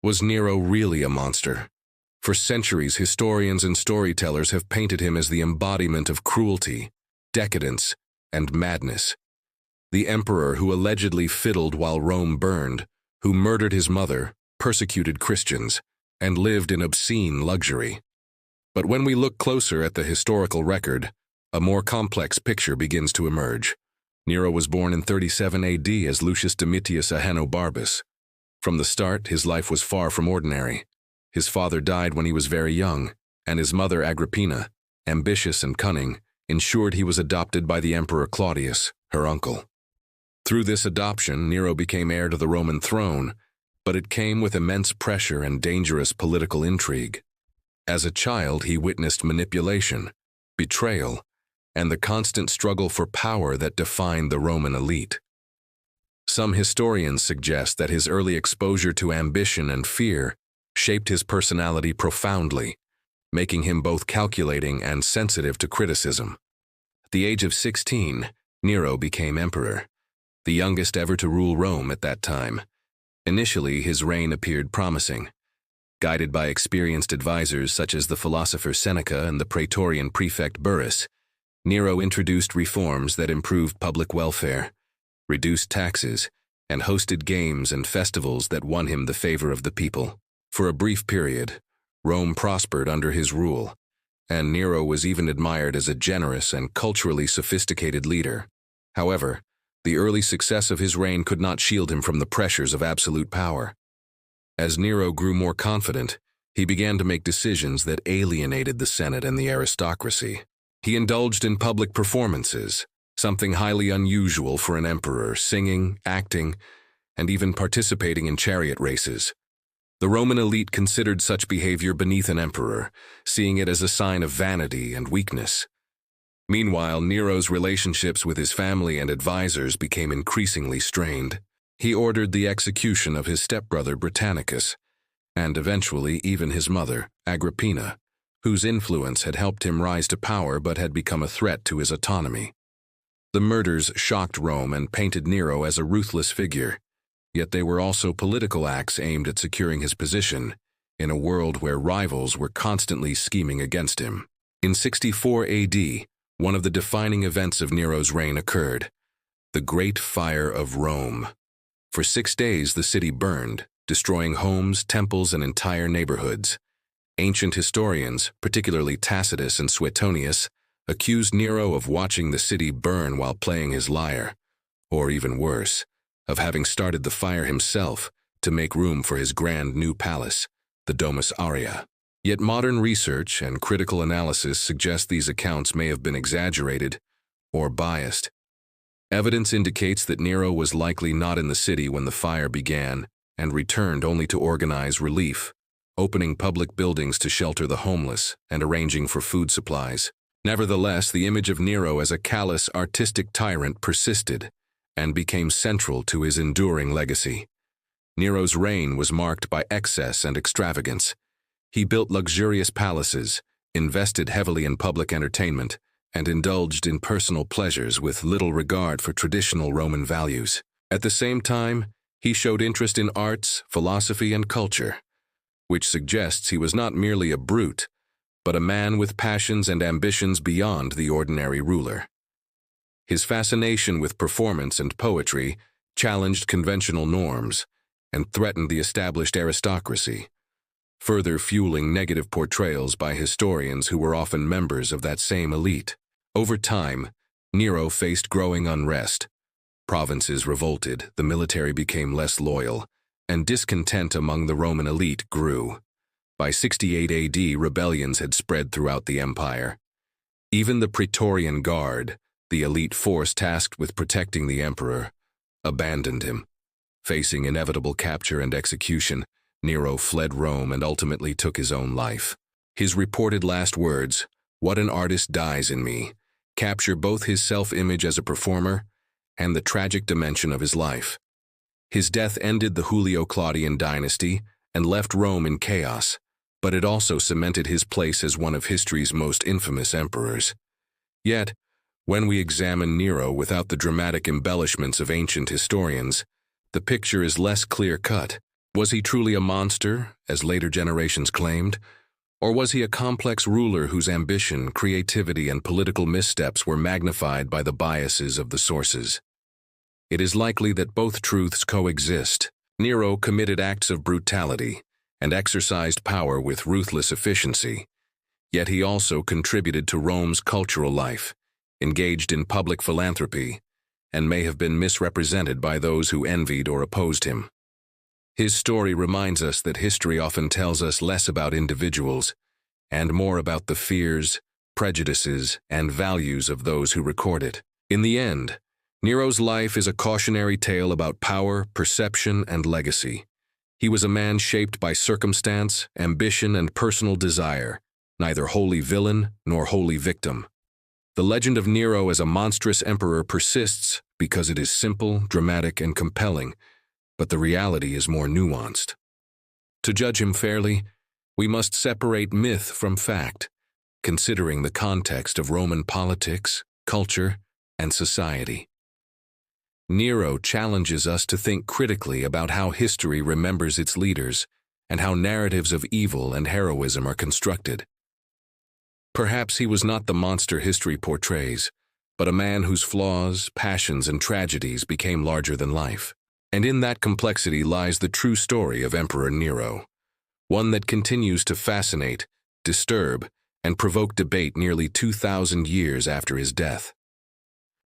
Was Nero really a monster? For centuries, historians and storytellers have painted him as the embodiment of cruelty, decadence, and madness. The emperor who allegedly fiddled while Rome burned, who murdered his mother, persecuted Christians, and lived in obscene luxury. But when we look closer at the historical record, a more complex picture begins to emerge. Nero was born in 37 AD as Lucius Domitius Ahenobarbus. From the start, his life was far from ordinary. His father died when he was very young, and his mother Agrippina, ambitious and cunning, ensured he was adopted by the Emperor Claudius, her uncle. Through this adoption, Nero became heir to the Roman throne, but it came with immense pressure and dangerous political intrigue. As a child, he witnessed manipulation, betrayal, and the constant struggle for power that defined the Roman elite. Some historians suggest that his early exposure to ambition and fear shaped his personality profoundly, making him both calculating and sensitive to criticism. At the age of 16, Nero became emperor, the youngest ever to rule Rome at that time. Initially, his reign appeared promising. Guided by experienced advisors such as the philosopher Seneca and the Praetorian prefect Burrus, Nero introduced reforms that improved public welfare, reduced taxes, and hosted games and festivals that won him the favor of the people. For a brief period, Rome prospered under his rule, and Nero was even admired as a generous and culturally sophisticated leader. However, the early success of his reign could not shield him from the pressures of absolute power. As Nero grew more confident, he began to make decisions that alienated the Senate and the aristocracy. He indulged in public performances, something highly unusual for an emperor, singing, acting, and even participating in chariot races. The Roman elite considered such behavior beneath an emperor, seeing it as a sign of vanity and weakness. Meanwhile, Nero's relationships with his family and advisors became increasingly strained. He ordered the execution of his stepbrother Britannicus, and eventually even his mother, Agrippina, whose influence had helped him rise to power but had become a threat to his autonomy. The murders shocked Rome and painted Nero as a ruthless figure, yet they were also political acts aimed at securing his position in a world where rivals were constantly scheming against him. In 64 AD, one of the defining events of Nero's reign occurred: the Great Fire of Rome. For 6 days, the city burned, destroying homes, temples, and entire neighborhoods. Ancient historians, particularly Tacitus and Suetonius, accused Nero of watching the city burn while playing his lyre, or even worse, of having started the fire himself to make room for his grand new palace, the Domus Aurea. Yet modern research and critical analysis suggest these accounts may have been exaggerated or biased. Evidence indicates that Nero was likely not in the city when the fire began and returned only to organize relief, opening public buildings to shelter the homeless and arranging for food supplies. Nevertheless, the image of Nero as a callous, artistic tyrant persisted and became central to his enduring legacy. Nero's reign was marked by excess and extravagance. He built luxurious palaces, invested heavily in public entertainment, and indulged in personal pleasures with little regard for traditional Roman values. At the same time, he showed interest in arts, philosophy, and culture, which suggests he was not merely a brute, but a man with passions and ambitions beyond the ordinary ruler. His fascination with performance and poetry challenged conventional norms and threatened the established aristocracy, further fueling negative portrayals by historians who were often members of that same elite. Over time, Nero faced growing unrest. Provinces revolted, the military became less loyal, and discontent among the Roman elite grew. By 68 AD, rebellions had spread throughout the empire. Even the Praetorian Guard, the elite force tasked with protecting the emperor, abandoned him. Facing inevitable capture and execution, Nero fled Rome and ultimately took his own life. His reported last words, "What an artist dies in me," capture both his self-image as a performer and the tragic dimension of his life. His death ended the Julio-Claudian dynasty and left Rome in chaos, but it also cemented his place as one of history's most infamous emperors. Yet, when we examine Nero without the dramatic embellishments of ancient historians, the picture is less clear-cut. Was he truly a monster, as later generations claimed? Or was he a complex ruler whose ambition, creativity, and political missteps were magnified by the biases of the sources? It is likely that both truths coexist. Nero committed acts of brutality and exercised power with ruthless efficiency, yet he also contributed to Rome's cultural life, engaged in public philanthropy, and may have been misrepresented by those who envied or opposed him. His story reminds us that history often tells us less about individuals and more about the fears, prejudices, and values of those who record it. In the end, Nero's life is a cautionary tale about power, perception, and legacy. He was a man shaped by circumstance, ambition, and personal desire, neither wholly villain nor wholly victim. The legend of Nero as a monstrous emperor persists because it is simple, dramatic, and compelling, but the reality is more nuanced. To judge him fairly, we must separate myth from fact, considering the context of Roman politics, culture, and society. Nero challenges us to think critically about how history remembers its leaders and how narratives of evil and heroism are constructed. Perhaps he was not the monster history portrays, but a man whose flaws, passions, and tragedies became larger than life. And in that complexity lies the true story of Emperor Nero, one that continues to fascinate, disturb, and provoke debate nearly 2,000 years after his death.